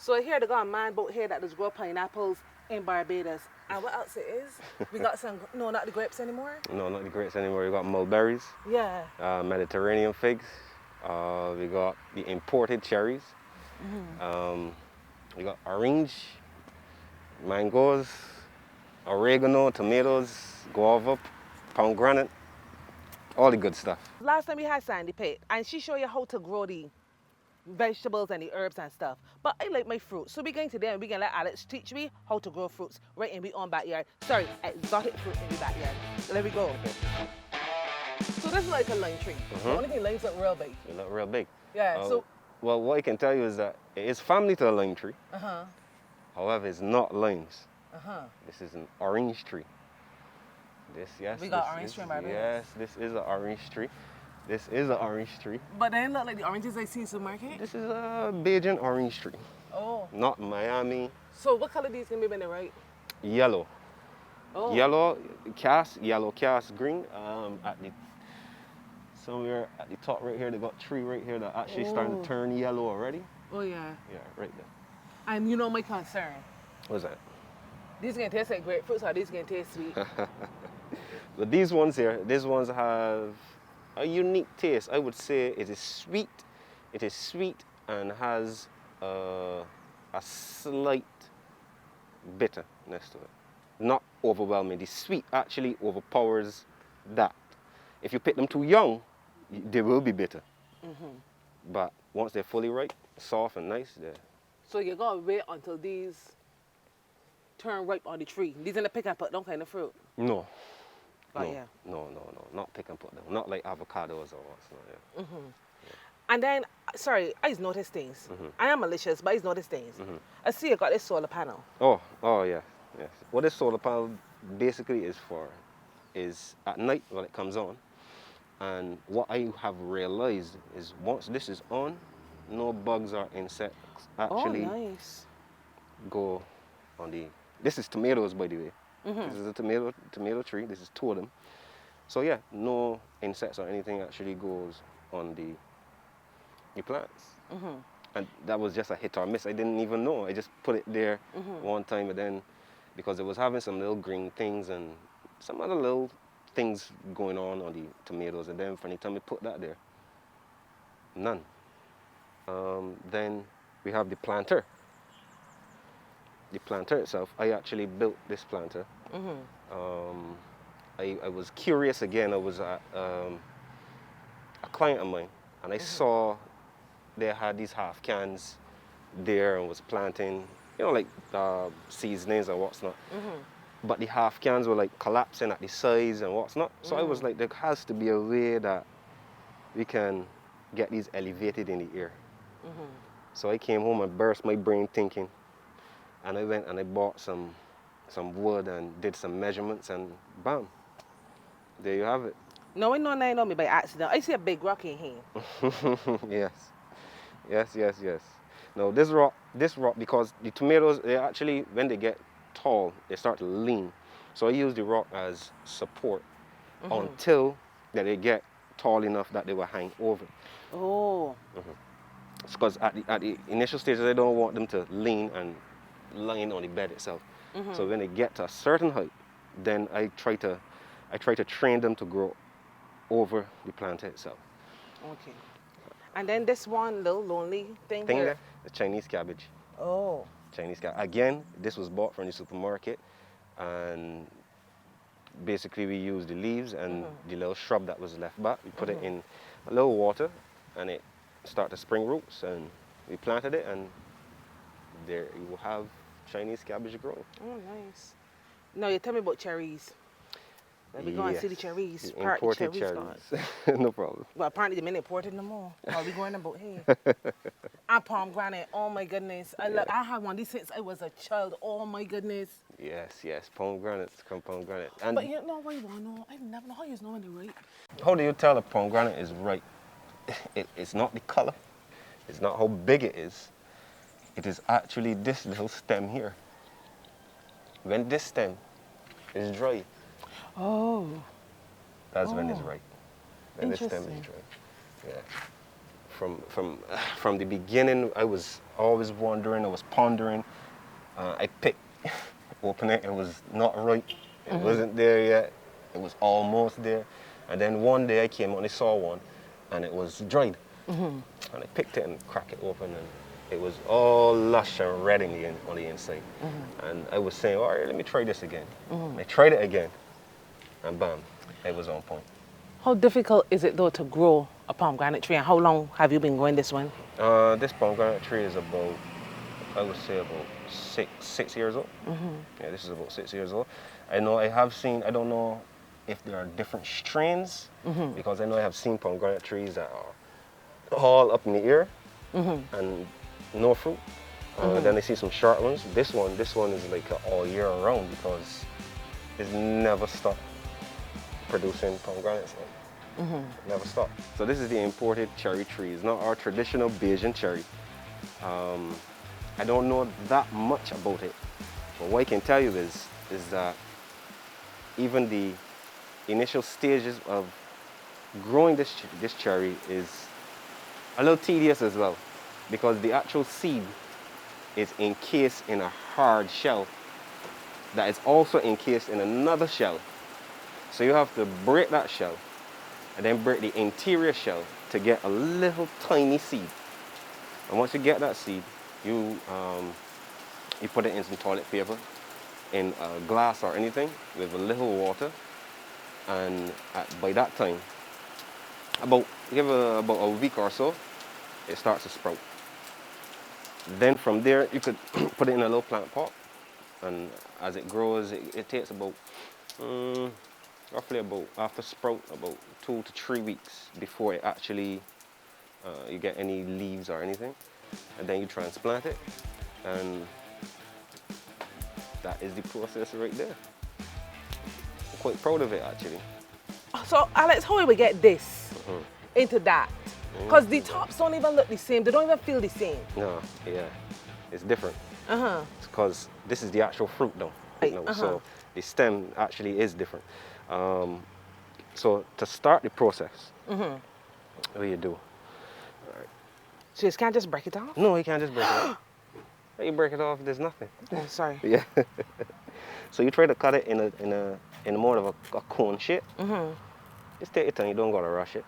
So here they got a man boat here that does grow pineapples in Barbados. And what else it is? We got some, no, not the grapes anymore. No, not the grapes anymore. We got mulberries, Yeah. Mediterranean figs. We got the imported cherries. We got orange, mangoes, oregano, tomatoes, guava, pomegranate, all the good stuff. Last time we had Sandy Pate, and she showed you how to grow the vegetables and the herbs and stuff. But I like my fruits. So we're going today and we're going to let Alex teach me how to grow fruits right in our own backyard. Sorry, exotic fruit in the backyard. There we go. So this is like a lime tree. The only thing limes look real big. They look real big. Yeah, so... Well, what I can tell you is that it is family to the lime tree. Uh-huh. However, it's not limes. Uh-huh. This is an orange tree. We got orange tree in Barbados. Yes, this is an orange tree. This is an orange tree. But they look like the oranges I see in the supermarket? This is a Bajan orange tree. Oh. Not Miami. So what color these gonna be when they're ripe? Yellow. Oh. Yellow cast green. Somewhere at the top right here, they got tree right here that actually starting to turn yellow already. Oh yeah. Yeah, right there. And you know my concern. What's that? These gonna taste like grapefruits or these gonna taste sweet? But these ones here, these ones have a unique taste. I would say it is sweet. It is sweet and has a slight bitterness to it. Not overwhelming. The sweet actually overpowers that. If you pick them too young, they will be bitter. But once they're fully ripe, soft and nice, they're... So you're gonna wait until these turn ripe on the tree. These in the pick and put them kind of fruit. No. But no, yeah. no, not pick and put them. Not like avocados or what's not. Yeah. And then, sorry, I just noticed things. I am malicious, but I just noticed things. I see you got this solar panel. Oh yeah, yes. What this solar panel basically is for is at night when it comes on. And what I have realized is once this is on, no bugs or insects actually go on the... This is tomatoes, by the way. This is a tomato tree. This is two of them. So yeah, no insects or anything actually goes on the plants. And that was just a hit or miss. I didn't even know. I just put it there one time, but then because it was having some little green things and some other little things going on the tomatoes, and then from the time we put that there, none. Then we have the planter. The planter itself, I actually built this planter. I was curious again. I was at a client of mine, and I saw they had these half cans there and was planting, you know, like seasonings and what's not. But the half cans were like collapsing at the sides and what's not. So I was like, there has to be a way that we can get these elevated in the air. So I came home and burst my brain thinking. And I went and I bought some wood and did some measurements, and bam, there you have it. No, I know nothing on me by accident. I see a big rock in here. Yes. No, this rock, because the tomatoes, they actually, when they get tall, they start to lean. So I use the rock as support until that they get tall enough that they will hang over. Oh. Because at the initial stages, I don't want them to lean and line on the bed itself. So when they get to a certain height, then I try to train them to grow over the plant itself. Okay. And then this one little lonely thing here. There, the Chinese cabbage. Oh. Chinese cabbage. Again, this was bought from the supermarket, and basically we used the leaves and the little shrub that was left back. We put it in a little water, and it started to spring roots, and we planted it, and there you will have Chinese cabbage growing. Oh, nice. Now you tell me about cherries. Let me go and see the cherries. The imported cherries. No problem. Well, apparently they may imported no more. Are we going about here? And pomegranate. Oh my goodness. I had one of these since I was a child. Oh my goodness. Yes. Pomegranates. Pomegranate. And but you know what you want to know? I never know how you know when they're right. How do you tell a pomegranate is ripe? It's not the color. It's not how big it is. It is actually this little stem here. When this stem is dry, that's when it's ripe. When this stem is dry. Yeah. from the beginning, I was always wondering, I was pondering. I picked, open it, it was not right. It wasn't there yet. It was almost there. And then one day I came and I saw one, and it was dried. And I picked it and cracked it open, and it was all lush and red on the inside. And I was saying, all right, let me try this again. I tried it again, and bam, it was on point. How difficult is it though to grow a pomegranate tree, and how long have you been growing this one? This pomegranate tree is about, I would say about six years old. Yeah, this is about 6 years old. I know I have seen, I don't know if there are different strains, because I know I have seen pomegranate trees that are all up in the air and no fruit. Then I see some short ones. This one is like all year round because it's never stopped producing pomegranates. Never stopped. So this is the imported cherry tree. It's not our traditional Bajan cherry. I don't know that much about it, but what I can tell you is that even the initial stages of growing this cherry is a little tedious as well, because the actual seed is encased in a hard shell that is also encased in another shell. So you have to break that shell and then break the interior shell to get a little tiny seed. And once you get that seed, you put it in some toilet paper, in a glass or anything with a little water, and by that time, give it about a week or so, it starts to sprout. Then from there, you could put it in a little plant pot, and as it grows, it takes about roughly about, after sprout, about 2 to 3 weeks before it actually you get any leaves or anything, and then you transplant it, and that is the process right there. I'm quite proud of it actually. So Alex, how will we get this into that? Because the tops don't even look the same. They don't even feel the same. No, yeah, it's different. It's because this is the actual fruit though. So the stem actually is different. So to start the process, what do you do? So you can't just break it off? No, you can't just break it off. How you break it off, there's nothing. Oh, sorry. Yeah. So you try to cut it in more of a cone shape. Just take your time, you don't gotta rush it.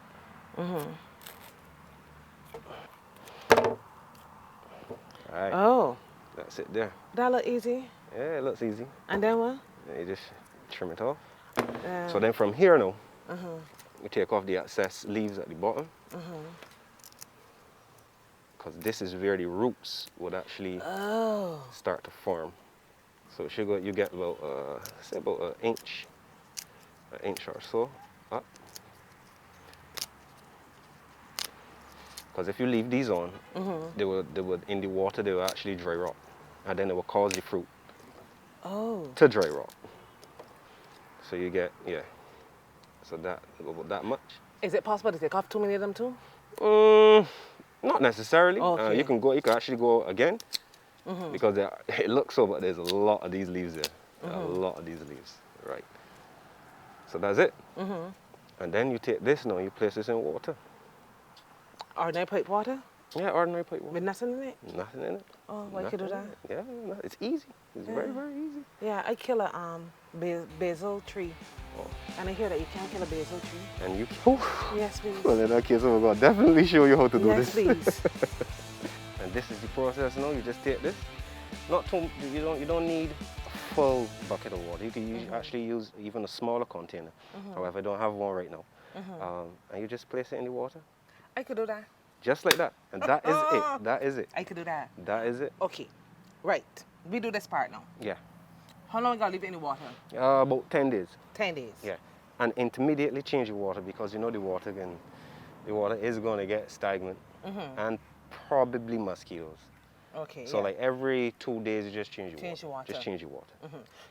Alright. Oh. That's it there. That look easy. Yeah, it looks easy. And then what? And you just trim it off. So then from here now, we take off the excess leaves at the bottom. Because this is where the roots would actually start to form. So you get about, say about an inch or so up. Because if you leave these on, they would in the water they will actually dry rot, and then it will cause the fruit to dry rot. So you get so about that much. Is it possible to take off too many of them too? Not necessarily. Okay. You can actually go again, because it looks so, but there's a lot of these leaves there. A lot of these leaves, right? So that's it. And then you take this now, you place this in water. Ordinary pipe water? Yeah, ordinary pipe water. With nothing in it? Nothing in it. Oh, why could you do that? Yeah, no, it's easy. It's very, very easy. Yeah, I kill a basil tree. And I hear that you can't kill a basil tree. And you Yes, please. Well, in that case, I'm going to definitely show you how to do Yes, this. please. And this is the process now. You just take this. Not too, you don't need a full bucket of water. You can actually use even a smaller container. However, I don't have one right now. And you just place it in the water. I could do that. Just like that. And that is it. That is it. I could do that. That is it. Okay. Right. We do this part now. Yeah. How long you gotta leave it in the water? About 10 days. 10 days. Yeah. And intermediately change the water, because you know the water is going to get stagnant and probably mosquitoes. Okay. So like every 2 days you just change your water. Just change your water.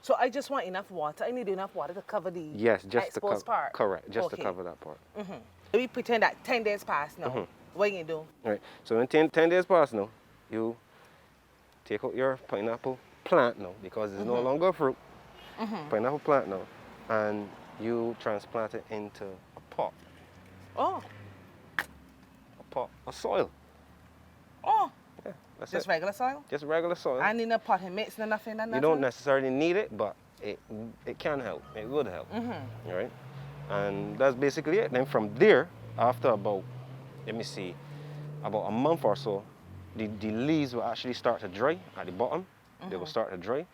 So I just want enough water. I need enough water to cover the exposed part. Correct. Just to cover that part. We pretend that 10 days passed now. What you gonna do? All right. So when 10 days pass now, you take out your pineapple plant now, because it's no longer a fruit. Pineapple plant now, and you transplant it into a pot. Oh. A pot of soil. Oh, Yeah, that's just it. regular soil? Just regular soil. I need no potting mix, no nothing, no nothing? You don't necessarily need it, but it can help. It would help. All right? And that's basically it. Then from there, after about, let me see, about a month or so, the leaves will actually start to dry at the bottom. They will start to dry.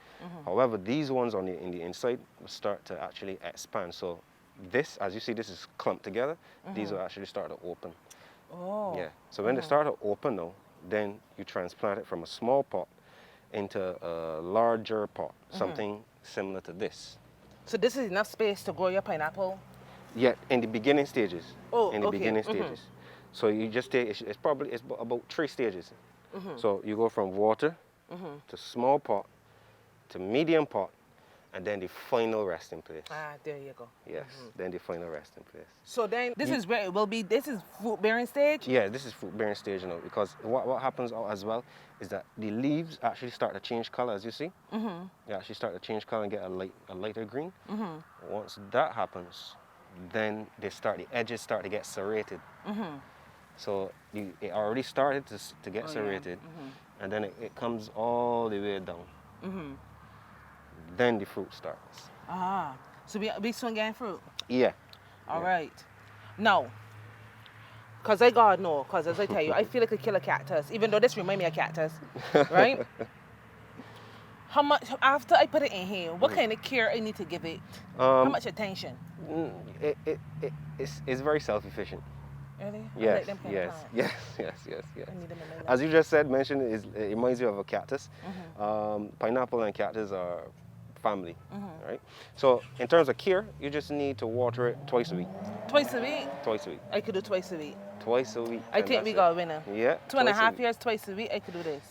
However, these ones on in the inside will start to actually expand. So this, as you see, this is clumped together. These will actually start to open. Oh. Yeah. So when they start to open now, then you transplant it from a small pot into a larger pot, something similar to this. So this is enough space to grow your pineapple? Yeah, in the beginning stages. Oh, in the okay. beginning stages. So you just take, it's about 3 stages. So you go from water to small pot to medium pot, and then the final resting place. Ah, there you go. Yes, then the final resting place. So then this is where it will be, this is fruit bearing stage? Yeah, this is fruit bearing stage now, because what happens as well is that the leaves actually start to change color, as you see. They actually start to change color and get a lighter green. Once that happens, then the edges start to get serrated. So it already started to get serrated, and then it comes all the way down. Then the fruit starts. Ah, so we soon getting fruit? Yeah. All right. Now, because I God know, because as I tell you, I feel like a killer cactus, even though this reminds me of cactus, right? How much, after I put it in here, what kind of care I need to give it? How much attention? It's very self-efficient. Really? I Yes, like them kind of plants. yes. I need them in my life. As you just mentioned, it reminds you of a cactus. Pineapple and cactus are family, right? So in terms of care, you just need to water it twice a week. Twice a week? Twice a week. I could do twice a week. Twice a week. I think we got a winner. Yeah. 2.5 years, twice a week, I could do this.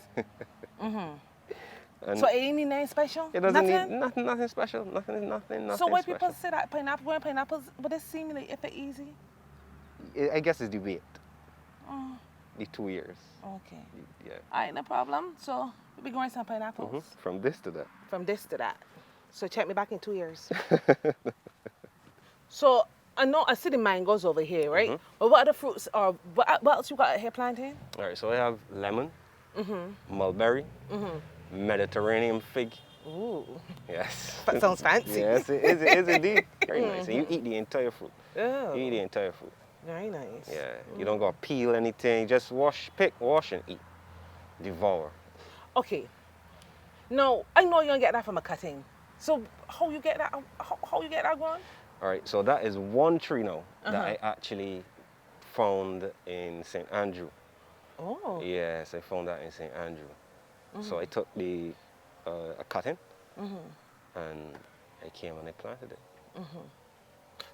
And so it ain't need nothing special? it doesn't need nothing special. Nothing So why special. people say that growing pineapples, but it seems like if it's easy? I guess it's the wait. The 2 years. Okay. Yeah. All right, no problem. So we'll be growing some pineapples. From this to that. From this to that. So check me back in 2 years. So I know I see the mangoes over here, right? But what other fruits or what else you got here planting? All right, so I have lemon, mulberry, Mediterranean fig. Ooh, Yes. that sounds fancy. Yes, it is indeed. Very nice. And you eat the entire fruit. Oh, You eat the entire fruit. very nice. Yeah. You don't gotta peel anything. Just pick, wash, and eat. Devour. Okay. Now I know you don't get that from a cutting. So how you get that? How you get that going? All right. So that is one tree now that I actually found in St. Andrew. Oh. Yes, I found that in St. Andrew. So I took a cutting and I came and I planted it.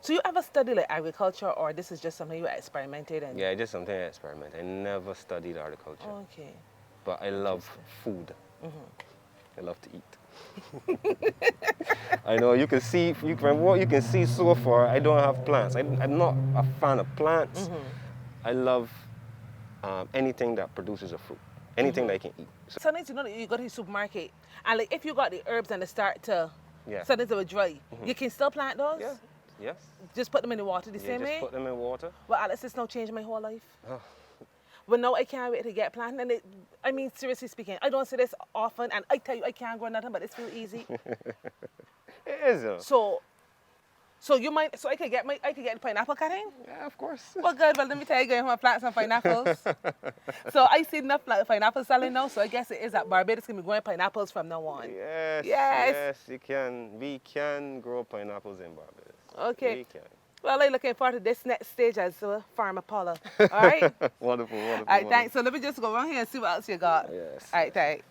So you ever study like agriculture, or this is just something you experimented in? Yeah, just something I experiment. I never studied agriculture, Okay. but I love food. I love to eat. I know you can see from what you can see so far. I don't have plants. I'm not a fan of plants. I love anything that produces a fruit, anything that I can eat. So, Sometimes you know that you go to the supermarket and like if you got the herbs and they start to yeah. sometimes they will dry, you can still plant those? Yeah. Yes. Just put them in the water the Yeah, same just way? put them in water. Well, Alex, this now changed my whole life. Oh. But now I can't wait to get planted. And I mean, seriously speaking, I don't say this often, and I tell you, I can't grow nothing, but it's feel easy. It is. So you might, so I could get the pineapple cutting? Yeah, of course. Well, good. Well, let me tell you, I'm gonna plant some pineapples. So I see enough pineapple selling now, so I guess it is that Barbados can be growing pineapples from now on. Yes. Yes. Yes, you can. We can grow pineapples in Barbados. Okay. We can. Well, I'm looking forward to this next stage as Farmer Paula. All right? Wonderful, wonderful. All right, thanks. So let me just go around here and see what else you got. Yes. All right, thanks.